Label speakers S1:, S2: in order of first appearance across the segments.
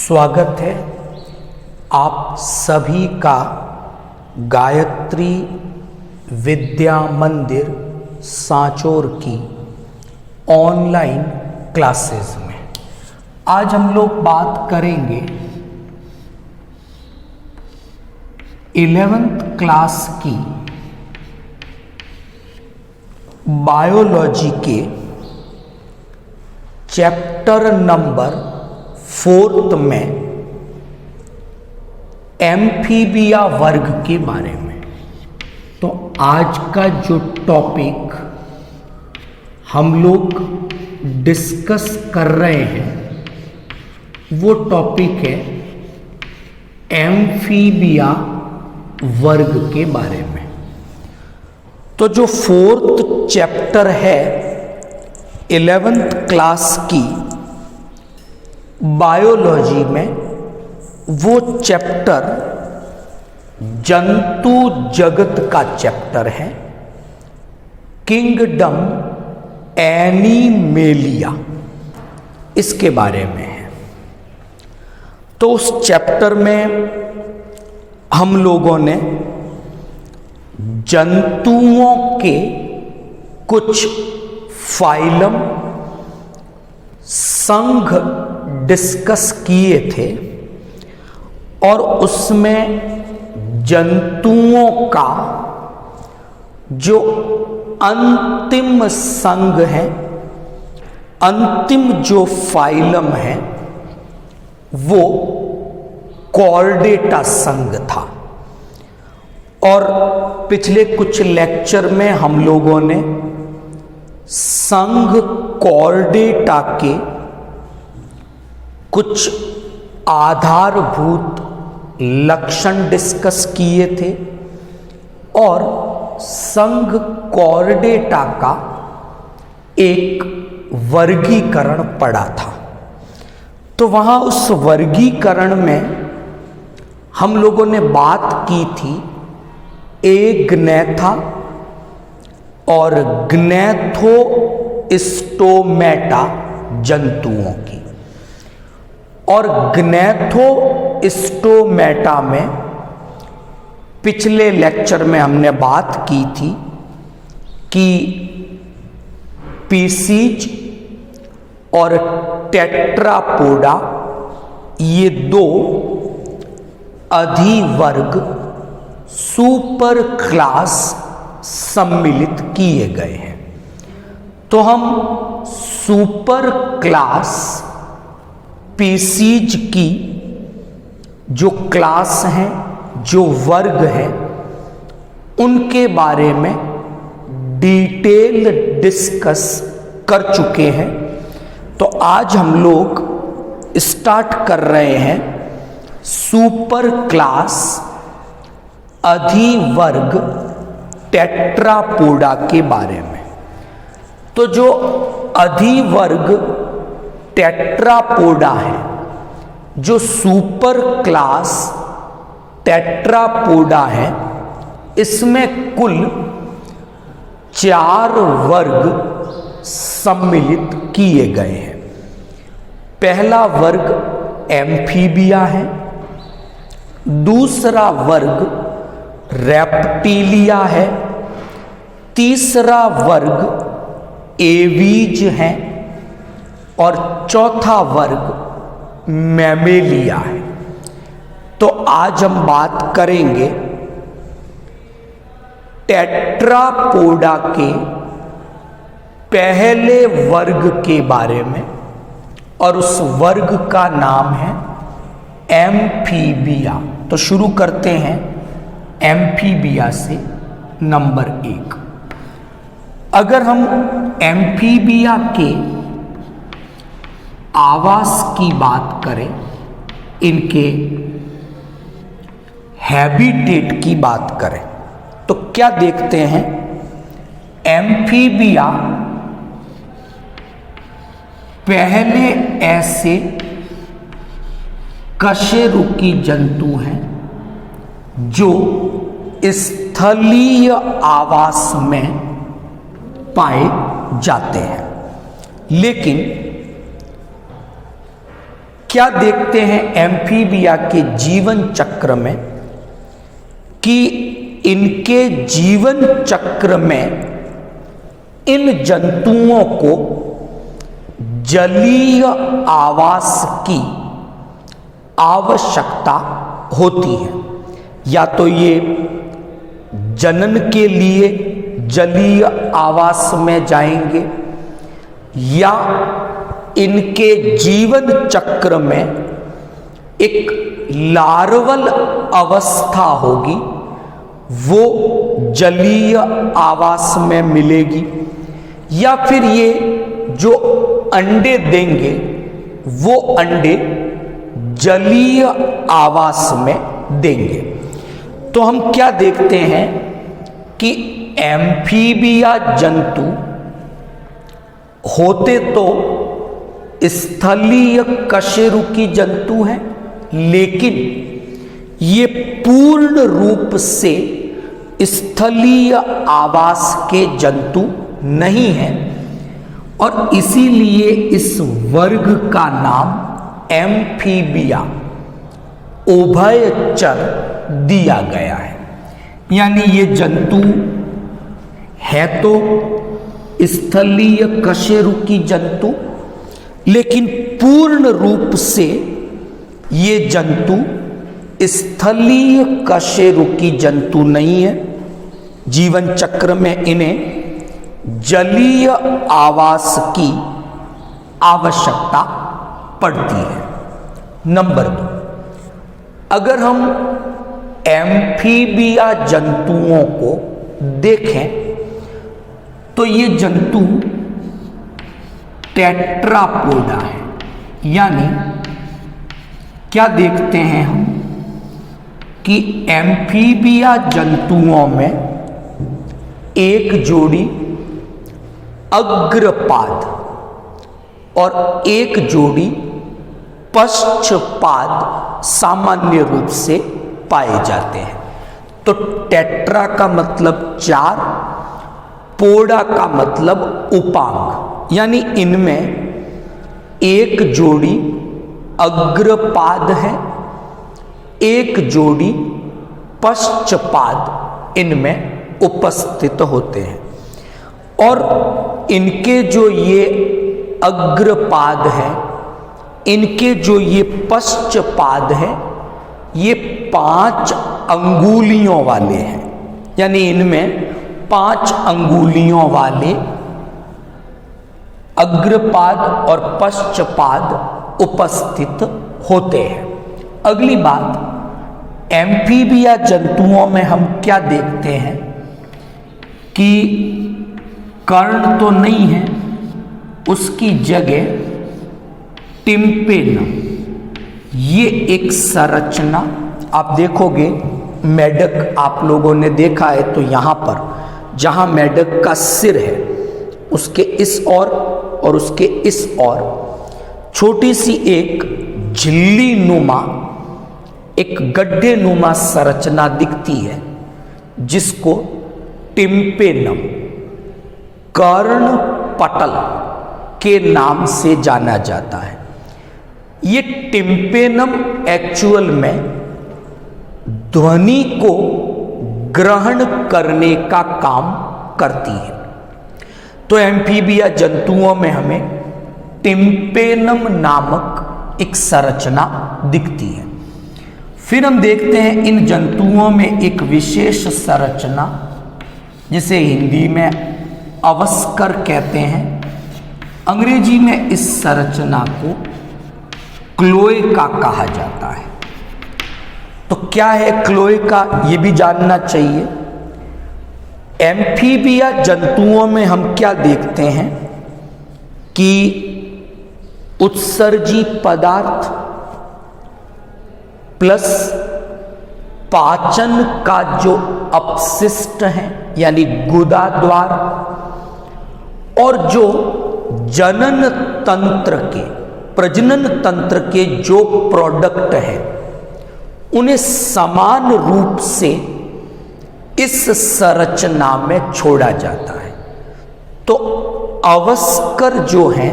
S1: स्वागत है आप सभी का गायत्री विद्या मंदिर सांचौर की ऑनलाइन क्लासेस में। आज हम लोग बात करेंगे 11th क्लास की बायोलॉजी के चैप्टर नंबर 4 में एम्फीबिया वर्ग के बारे में। तो आज का जो टॉपिक हम लोग डिस्कस कर रहे हैं वो टॉपिक है एम्फीबिया वर्ग के बारे में। तो जो 4th चैप्टर है 11th क्लास की बायोलॉजी में, वो चैप्टर जंतु जगत का चैप्टर है, किंगडम एनिमेलिया, इसके बारे में है। तो उस चैप्टर में हम लोगों ने जंतुओं के कुछ फाइलम संघ डिस्कस किए थे और उसमें जंतुओं का जो अंतिम संघ है, अंतिम जो फाइलम है वो कॉर्डेटा संघ था। और पिछले कुछ लेक्चर में हम लोगों ने संघ कॉर्डेटा के कुछ आधारभूत लक्षण डिस्कस किए थे और संघ कॉर्डेटा का एक वर्गीकरण पड़ा था। तो वहाँ उस वर्गीकरण में हम लोगों ने बात की थी एग्नेथा और ग्नैथोस्टोमेटा जंतुओं की। और ग्नैथोस्टोमेटा में पिछले लेक्चर में हमने बात की थी कि पीसीज और टेट्रापोडा ये दो अधिवर्ग सुपर क्लास सम्मिलित किए गए हैं। तो हम सुपर क्लास पीसीज की जो क्लास हैं, जो वर्ग हैं, उनके बारे में डिटेल डिस्कस कर चुके हैं। तो आज हम लोग स्टार्ट कर रहे हैं सुपर क्लास अधिवर्ग टेट्रापोडा के बारे में। तो जो अधिवर्ग टेट्रापोडा है, जो सुपर क्लास टेट्रापोडा है, इसमें कुल 4 वर्ग सम्मिलित किए गए हैं। पहला वर्ग एम्फीबिया है, दूसरा वर्ग रेप्टिलिया है, तीसरा वर्ग एवीज है और चौथा वर्ग मैमेलिया है। तो आज हम बात करेंगे टेट्रापोडा के पहले वर्ग के बारे में और उस वर्ग का नाम है एम्फीबिया। तो शुरू करते हैं एम्फीबिया से नंबर 1। अगर हम एम्फीबिया के आवास की बात करें, इनके हैबिटेट की बात करें, तो क्या देखते हैं? एम्फीबिया पहले ऐसे कशेरुकी जंतु हैं जो स्थलीय आवास में पाए जाते हैं। लेकिन क्या देखते हैं एम्फीबिया के जीवन चक्र में कि इनके जीवन चक्र में इन जंतुओं को जलीय आवास की आवश्यकता होती है। या तो ये जनन के लिए जलीय आवास में जाएंगे या इनके जीवन चक्र में एक लार्वल अवस्था होगी, वो जलीय आवास में मिलेगी, या फिर ये जो अंडे देंगे वो अंडे जलीय आवास में देंगे। तो हम क्या देखते हैं कि एम्फीबिया जंतु होते तो स्थलीय कशेरुकी जंतु हैं, लेकिन ये पूर्ण रूप से स्थलीय आवास के जंतु नहीं हैं और इसीलिए इस वर्ग का नाम एम्फीबिया उभयचर दिया गया है। यानी ये जंतु है तो स्थलीय कशेरुकी जंतु, लेकिन पूर्ण रूप से ये जंतु स्थलीय कशेरुकी जंतु नहीं है। जीवन चक्र में इन्हें जलीय आवास की आवश्यकता पड़ती है। नंबर 2, अगर हम एम्फीबिया जंतुओं को देखें तो ये जंतु टेट्रापोडा है। यानी क्या देखते हैं हम कि एम्फीबिया जंतुओं में एक जोड़ी अग्रपाद और एक जोड़ी पश्चपाद सामान्य रूप से पाए जाते हैं। तो टेट्रा का मतलब 4, पोडा का मतलब उपांग, यानी इनमें एक जोड़ी अग्रपाद है, एक जोड़ी पश्चपाद इनमें उपस्थित होते हैं। और इनके जो ये अग्रपाद है, इनके जो ये पश्चपाद है, ये 5 अंगुलियों वाले हैं। यानी इनमें 5 अंगुलियों वाले अग्रपाद और पश्चपाद उपस्थित होते हैं। अगली बात, एम्फीबिया जंतुओं में हम क्या देखते हैं कि कर्ण तो नहीं है, उसकी जगह टिम्पेनम, ये एक संरचना आप देखोगे। मेढक आप लोगों ने देखा है तो यहाँ पर जहाँ मेढक का सिर है उसके इस ओर और उसके इस ओर छोटी सी एक झिल्ली नुमा, एक गड्ढे नुमा संरचना दिखती है, जिसको टिम्पेनम, कर्ण पटल के नाम से जाना जाता है। ये टिम्पेनम एक्चुअल में ध्वनि को ग्रहण करने का काम करती है। तो एम्फीबिया जंतुओं में हमें टिम्पेनम नामक एक संरचना दिखती है। फिर हम देखते हैं इन जंतुओं में एक विशेष संरचना, जिसे हिंदी में अवस्कर कहते हैं, अंग्रेजी में इस संरचना को क्लोएका कहा जाता है। तो क्या है क्लोएका, ये भी जानना चाहिए। एम्फीबिया जंतुओं में हम क्या देखते हैं कि उत्सर्जी पदार्थ प्लस पाचन का जो अपशिष्ट है, यानी गुदा द्वार, और जो जनन तंत्र के, प्रजनन तंत्र के जो प्रोडक्ट है, उन्हें समान रूप से इस संरचना में छोड़ा जाता है। तो अवस्कर जो है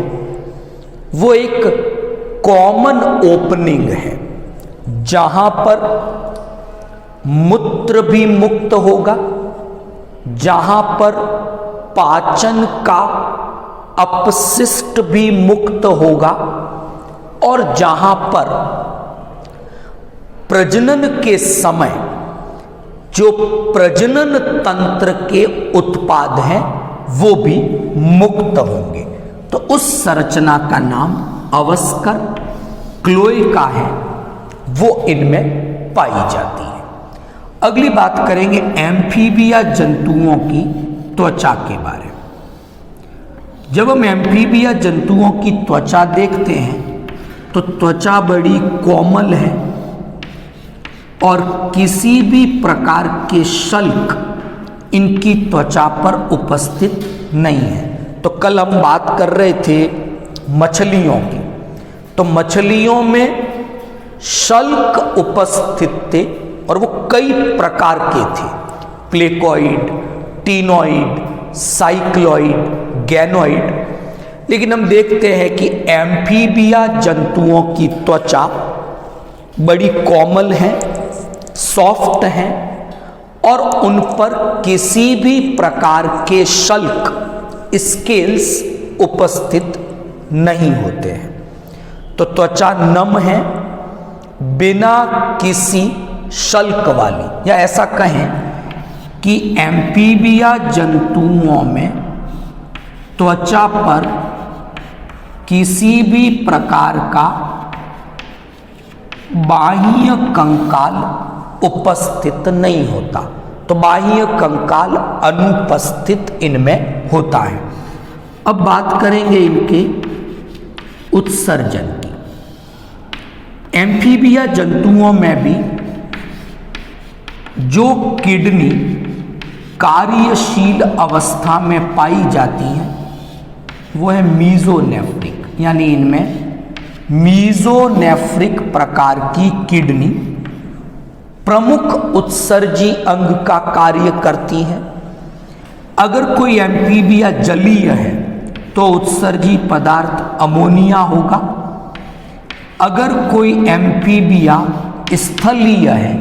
S1: वो एक कॉमन ओपनिंग है, जहां पर मूत्र भी मुक्त होगा, जहां पर पाचन का अपशिष्ट भी मुक्त होगा और जहां पर प्रजनन के समय जो प्रजनन तंत्र के उत्पाद हैं वो भी मुक्त होंगे। तो उस संरचना का नाम अवस्कर क्लोएका है, वो इनमें पाई जाती है। अगली बात करेंगे एम्फीबिया जंतुओं की त्वचा के बारे में। जब हम एम्फीबिया जंतुओं की त्वचा देखते हैं तो त्वचा बड़ी कोमल है और किसी भी प्रकार के शल्क इनकी त्वचा पर उपस्थित नहीं है। तो कल हम बात कर रहे थे मछलियों की, तो मछलियों में शल्क उपस्थित थे और वो कई प्रकार के थे, प्लेकोइड, टीनोइड, साइक्लोइड, गैनोइड। लेकिन हम देखते हैं कि एम्फीबिया जंतुओं की त्वचा बड़ी कोमल है, सॉफ्ट है और उन पर किसी भी प्रकार के शल्क स्केल्स उपस्थित नहीं होते हैं। तो त्वचा नम है, बिना किसी शल्क वाली, या ऐसा कहें कि एम्फीबिया जंतुओं में त्वचा पर किसी भी प्रकार का बाह्य कंकाल उपस्थित नहीं होता। तो बाह्य कंकाल अनुपस्थित इनमें होता है। अब बात करेंगे इनके उत्सर्जन की। एम्फीबिया जंतुओं में भी जो किडनी कार्यशील अवस्था में पाई जाती है वो है मीजोनेफ्रिक, यानी इनमें मीजोनेफ्रिक प्रकार की किडनी प्रमुख उत्सर्जी अंग का कार्य करती है। अगर कोई एम्फीबिया जलीय है तो उत्सर्जी पदार्थ अमोनिया होगा। अगर कोई एम्फीबिया स्थलीय है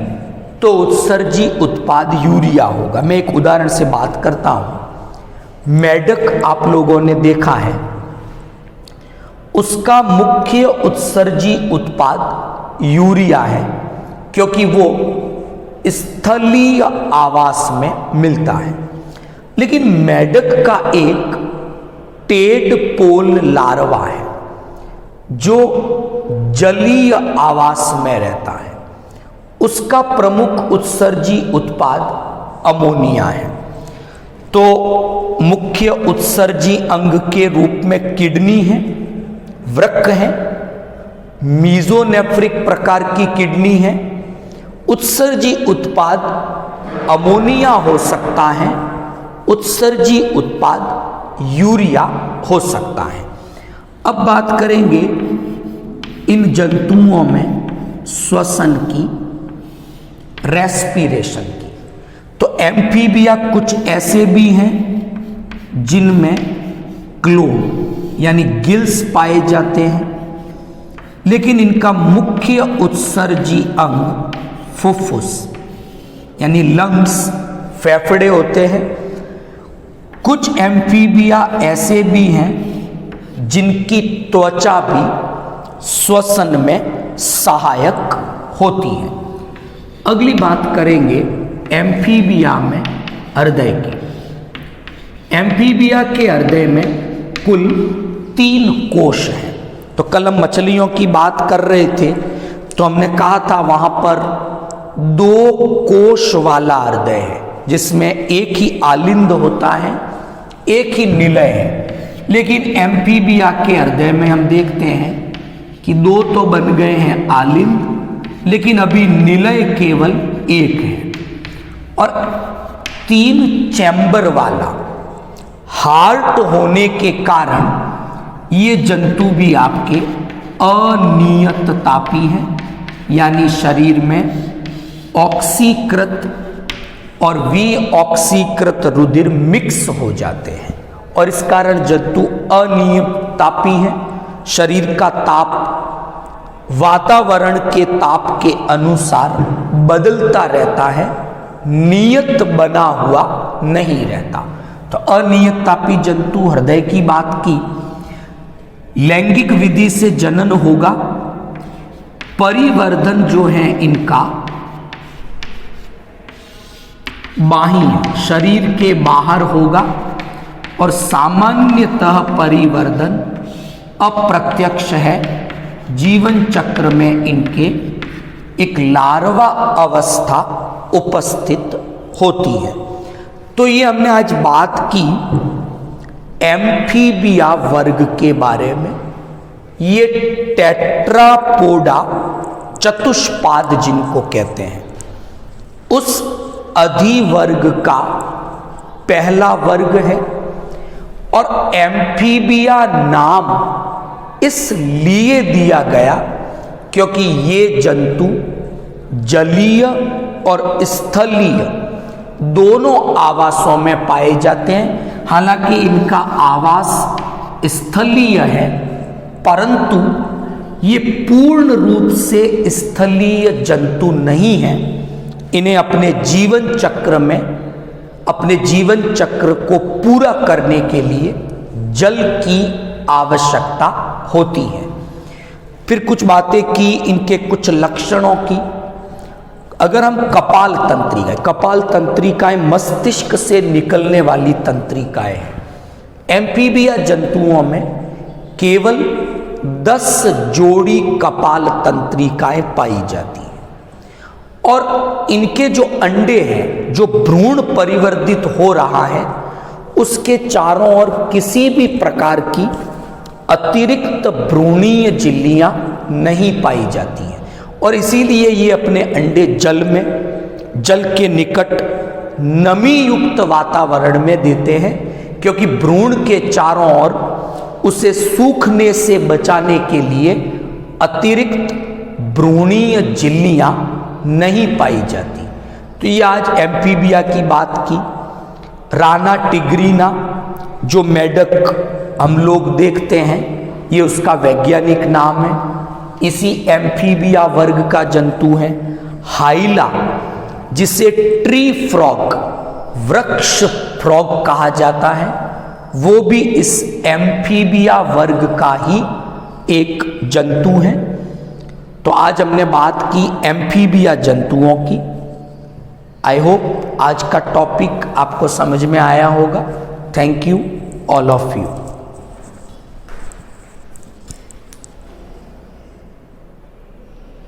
S1: तो उत्सर्जी उत्पाद यूरिया होगा। मैं एक उदाहरण से बात करता हूं। मेढक आप लोगों ने देखा है, उसका मुख्य उत्सर्जी उत्पाद यूरिया है क्योंकि वो स्थलीय आवास में मिलता है। लेकिन मेढक का एक टेडपोल लार्वा है जो जलीय आवास में रहता है। उसका प्रमुख उत्सर्जी उत्पाद अमोनिया है। तो मुख्य उत्सर्जी अंग के रूप में किडनी है, वृक्क है, मीजोनेफ्रिक प्रकार की किडनी है। उत्सर्जी उत्पाद अमोनिया हो सकता है, उत्सर्जी उत्पाद यूरिया हो सकता है। अब बात करेंगे इन जंतुओं में श्वसन की, रेस्पिरेशन की। तो एम्फीबिया कुछ ऐसे भी हैं जिनमें क्लो यानी गिल्स पाए जाते हैं, लेकिन इनका मुख्य उत्सर्जी अंग फुफ्फुस यानी लंग्स, फेफड़े होते हैं। कुछ एम्फीबिया ऐसे भी हैं जिनकी त्वचा भी श्वसन में सहायक होती है। अगली बात करेंगे एम्फीबिया में हृदय की। एम्फीबिया के हृदय में कुल 3 कोश हैं। तो कल हम मछलियों की बात कर रहे थे तो हमने कहा था वहां पर 2 कोश वाला हृदय है जिसमें एक ही आलिंद होता है, एक ही निलय है। लेकिन एम्फीबिया के हृदय में हम देखते हैं कि 2 तो बन गए हैं आलिंद, लेकिन अभी निलय केवल एक है। और 3 चैम्बर वाला हार्ट होने के कारण ये जंतु भी आपके अनियत तापी हैं, यानी शरीर में ऑक्सीकृत और विऑक्सीकृत रुधिर मिक्स हो जाते हैं और इस कारण जंतु अनियत तापी हैं। शरीर का ताप वातावरण के ताप के अनुसार बदलता रहता है, नियत बना हुआ नहीं रहता। तो अनियत तापी जंतु हृदय की बात की, लैंगिक विधि से जनन होगा, परिवर्धन जो है इनका बाह्य शरीर के बाहर होगा, और सामान्यतः परिवर्धन अप्रत्यक्ष है। जीवन चक्र में इनके एक लार्वा अवस्था उपस्थित होती है। तो ये हमने आज बात की एम्फीबिया वर्ग के बारे में। ये टेट्रापोडा चतुष्पाद जिनको कहते हैं, उस अधिवर्ग का पहला वर्ग है। और एम्फीबिया नाम इसलिए दिया गया क्योंकि ये जंतु जलीय और स्थलीय दोनों आवासों में पाए जाते हैं। हालांकि इनका आवास स्थलीय है, परंतु ये पूर्ण रूप से स्थलीय जंतु नहीं है। इन्हें अपने जीवन चक्र में, अपने जीवन चक्र को पूरा करने के लिए जल की आवश्यकता होती है। फिर कुछ बातें की इनके कुछ लक्षणों की। अगर हम कपाल तंत्रिकाएं, कपाल तंत्रिकाएं मस्तिष्क से निकलने वाली तंत्रिकाएं हैं। एम्फीबिया जंतुओं में केवल 10 जोड़ी कपाल तंत्रिकाएं पाई जाती हैं, और इनके जो अंडे हैं, जो भ्रूण परिवर्धित हो रहा है, उसके चारों ओर किसी भी प्रकार की अतिरिक्त भ्रूणीय झिल्लियां नहीं पाई जाती हैं, और इसीलिए ये अपने अंडे जल में, जल के निकट नमी युक्त वातावरण में देते हैं, क्योंकि भ्रूण के चारों ओर उसे सूखने से बचाने के लिए अतिरिक्त भ्रूणीय झिल्लियां नहीं पाई जाती। तो ये आज एम्फीबिया की बात की। राना टिग्रीना जो मेढक हम लोग देखते हैं, ये उसका वैज्ञानिक नाम है। इसी एम्फीबिया वर्ग का जंतु है। हाइला, जिसे ट्री फ्रॉग, वृक्ष फ्रॉग कहा जाता है, वो भी इस एम्फीबिया वर्ग का ही एक जंतु है। तो आज हमने बात की एम्फीबिया जंतुओं की। आई होप आज का टॉपिक आपको समझ में आया होगा। Thank you all of you.